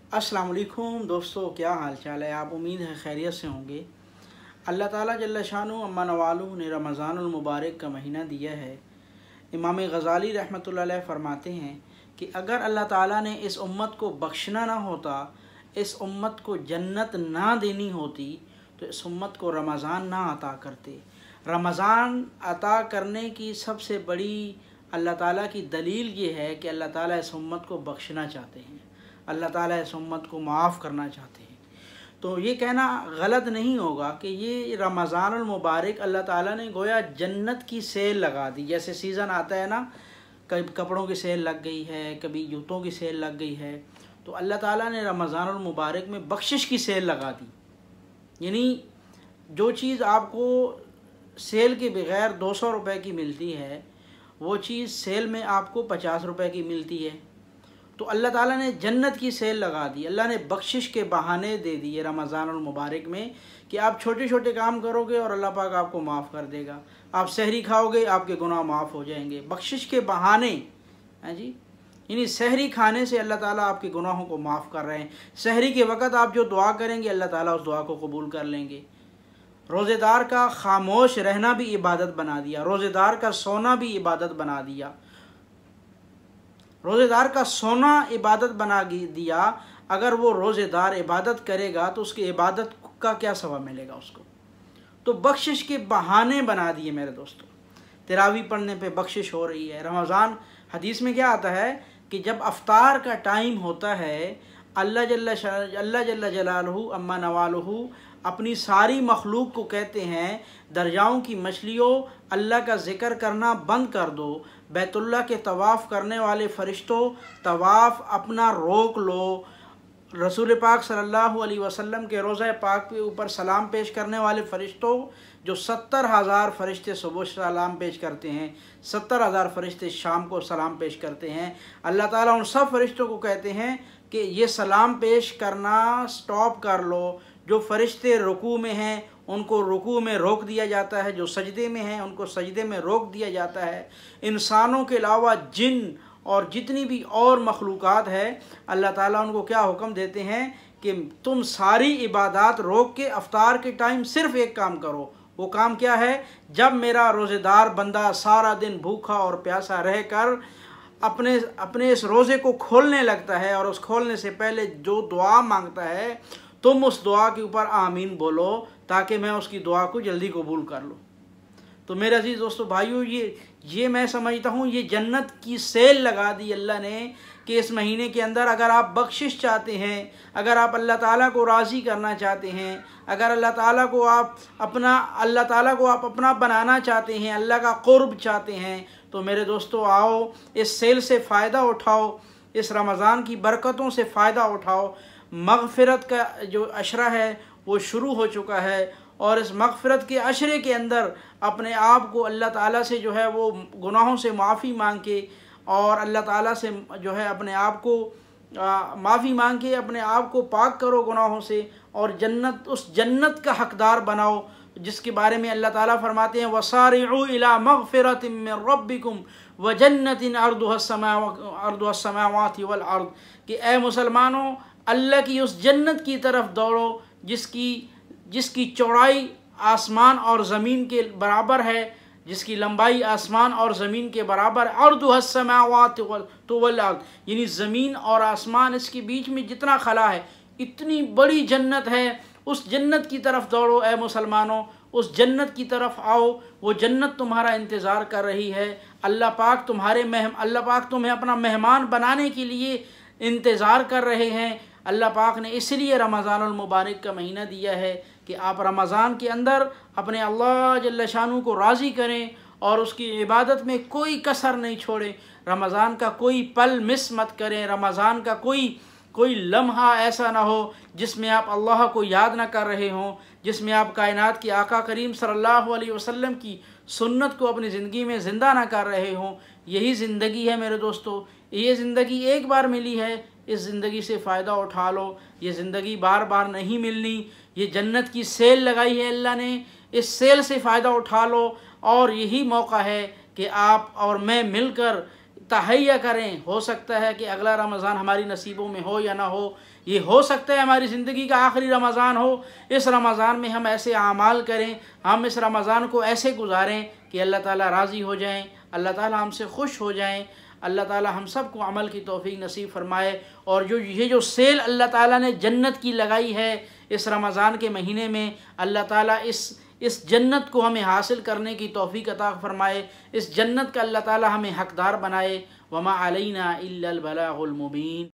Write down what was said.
अस्सलाम वालेकुम दोस्तों, क्या हाल चाल है। आप उम्मीद है खैरियत से होंगे। अल्लाह ताला जल्ल शानु अम्मा नवालू ने रमज़ानुल मुबारक का महीना दिया है। इमाम गज़ाली रहमतुल्लाह अलैह फरमाते हैं कि अगर अल्लाह ताला ने इस उम्मत को बख्शना ना होता, इस उम्मत को जन्नत ना देनी होती, तो इस उम्मत को रमज़ान ना अता करते। रमज़ान अता करने की सबसे बड़ी अल्लाह ताला की दलील ये है कि अल्लाह ताला इस उम्मत को बख्शना चाहते हैं, अल्लाह ताला इस उम्मत को माफ़ करना चाहते हैं। तो ये कहना गलत नहीं होगा कि ये रमज़ानुल मुबारक अल्लाह ताला ने गोया जन्नत की सेल लगा दी। जैसे सीज़न आता है ना, कभी कपड़ों की सेल लग गई है, कभी जूतों की सेल लग गई है, तो अल्लाह ताला ने रमज़ानुल मुबारक में बख्शिश की सेल लगा दी। यानी जो चीज़ आपको सेल के बग़ैर 200 रुपये की मिलती है, वो चीज़ सेल में आपको 50 रुपये की मिलती है। तो अल्लाह ताला ने जन्नत की सेल लगा दी, अल्लाह ने बख्शिश के बहाने दे दिए रमज़ानुल मुबारक में कि आप छोटे छोटे काम करोगे और अल्लाह पाक आपको माफ़ कर देगा। आप सहरी खाओगे, आपके गुनाह माफ़ हो जाएंगे, बख्शिश के बहाने। हैं जी, यानी सहरी खाने से अल्लाह ताला आपके गुनाहों को माफ़ कर रहे हैं। सहरी के वक़्त आप जो दुआ करेंगे, अल्लाह ताला उस दुआ को कबूल कर लेंगे। रोज़ेदार का खामोश रहना भी इबादत बना दिया, रोज़ेदार का सोना भी इबादत बना दिया। रोज़ेदार का सोना इबादत बना दिया। अगर वो रोज़ेदार इबादत करेगा तो उसकी इबादत का क्या सवाब मिलेगा उसको। तो बख्शिश के बहाने बना दिए मेरे दोस्तों। तिरावी पढ़ने पे बख्शिश हो रही है। रमज़ान हदीस में क्या आता है कि जब अफ्तार का टाइम होता है, अल्लाह जल्ल जलालहू अम्मा नवालहू अपनी सारी मखलूक को कहते हैं, दरियाओं की मछलियों, अल्लाह का ज़िक्र करना बंद कर दो। बैतुल्लाह के तवाफ़ करने वाले फ़रिश्तों, तवाफ़ अपना रोक लो। रसूल पाक सल्लल्लाहु अलैहि वसल्लम के रोज़ा पाक के ऊपर सलाम पेश करने वाले फ़रिश्तों, जो 70,000 फ़रिश्ते सुबह सलाम पेश करते हैं, 70,000 फ़रिश्ते शाम को सलाम पेश करते हैं। अल्लाह ताला उन सब फ़रिश्तों को कहते हैं कि ये सलाम पेश करना स्टॉप कर लो। जो फ़रिश्ते रुकू में हैं उनको रुकू में रोक दिया जाता है, जो सजदे में हैं उनको सजदे में रोक दिया जाता है। इंसानों के अलावा जिन और जितनी भी और मखलूक़ात है, अल्लाह ताला उनको क्या हुक्म देते हैं कि तुम सारी इबादत रोक के अफ्तार के टाइम सिर्फ़ एक काम करो। वो काम क्या है? जब मेरा रोज़ेदार बंदा सारा दिन भूखा और प्यासा रह कर अपने इस रोज़े को खोलने लगता है और उस खोलने से पहले जो दुआ मांगता है, तुम उस दुआ के ऊपर आमीन बोलो ताकि मैं उसकी दुआ को जल्दी कबूल कर लूँ। तो मेरे अजीज़ दोस्तों भाइयों, ये मैं समझता हूँ ये जन्नत की सेल लगा दी अल्लाह ने कि इस महीने के अंदर अगर आप बख्शिश चाहते हैं, अगर आप अल्लाह ताला को राज़ी करना चाहते हैं, अगर अल्लाह ताला को आप अपना बनाना चाहते हैं, अल्लाह का क़ुर्ब चाहते हैं, तो मेरे दोस्तों आओ इस सेल से फ़ायदा उठाओ, इस रमज़ान की बरकतों से फ़ायदा उठाओ। मग़फ़िरत का जो अशरा है वो शुरू हो चुका है और इस मग़फ़िरत के अशरे के अंदर अपने आप को अल्लाह ताला से जो है वो गुनाहों से माफ़ी मांग के और अल्लाह ताला से जो है अपने आप को माफ़ी मांग के अपने आप को पाक करो गुनाहों से और उस जन्नत का हक़दार बनाओ जिसके बारे में अल्लाह ताला फरमाते हैं, वसारिउ इला मग़फ़िरतिम मिन रब्बिकुम व जन्नतिन अर्दुहस समावाति वल अर्द, कि ए मुसलमानों, अल्लाह की उस जन्नत की तरफ दौड़ो जिसकी चौड़ाई आसमान और ज़मीन के बराबर है, जिसकी लंबाई आसमान और ज़मीन के बराबर, अर्दुहस समावाति वल अर्द, यानी ज़मीन और आसमान इसके बीच में जितना खला है, इतनी बड़ी जन्नत है। उस जन्नत की तरफ दौड़ो ए मुसलमानों, उस जन्नत की तरफ आओ। वो जन्नत तुम्हारा इंतज़ार कर रही है। अल्लाह पाक तुम्हें अपना मेहमान बनाने के लिए इंतज़ार कर रहे हैं। अल्लाह पाक ने इसलिए रमज़ानुल मुबारक का महीना दिया है कि आप रमज़ान के अंदर अपने अल्लाह जल्ल शानु को राज़ी करें और उसकी इबादत में कोई कसर नहीं छोड़ें। रमज़ान का कोई पल मिस मत करें। रमज़ान का कोई लम्हा ऐसा ना हो जिसमें आप अल्लाह को याद ना कर रहे हों, जिसमें आप कायनात के आका करीम सल्लल्लाहु अलैहि वसल्लम की सुन्नत को अपनी ज़िंदगी में ज़िंदा ना कर रहे हों। यही ज़िंदगी है मेरे दोस्तों, ये ज़िंदगी एक बार मिली है, इस ज़िंदगी से फ़ायदा उठा लो। ये ज़िंदगी बार बार नहीं मिलनी। ये जन्नत की सेल लगाई है अल्लाह ने, इस सेल से फ़ायदा उठा लो और यही मौका है कि आप और मैं मिलकर تہیہ کریں، ہو سکتا ہے کہ اگلا رمضان ہماری نصیبوں میں ہو یا نہ ہو، یہ ہو سکتا ہے ہماری زندگی کا آخری رمضان ہو۔ اس رمضان میں ہم ایسے اعمال کریں، ہم اس رمضان کو ایسے گزاریں کہ اللہ تعالیٰ راضی ہو جائیں، اللہ تعالیٰ ہم سے خوش ہو جائیں، اللہ تعالیٰ ہم سب کو عمل کی توفیق نصیب فرمائے۔ اور یہ جو سیل اللہ تعالیٰ نے جنت کی لگائی ہے اس رمضان کے مہینے میں، اللہ تعالیٰ اس جنت کو ہمیں حاصل کرنے کی توفیق عطا فرمائے، اس جنت کا اللہ تعالیٰ ہمیں حقدار بنائے۔ وما علینا الا البلاغ المبین۔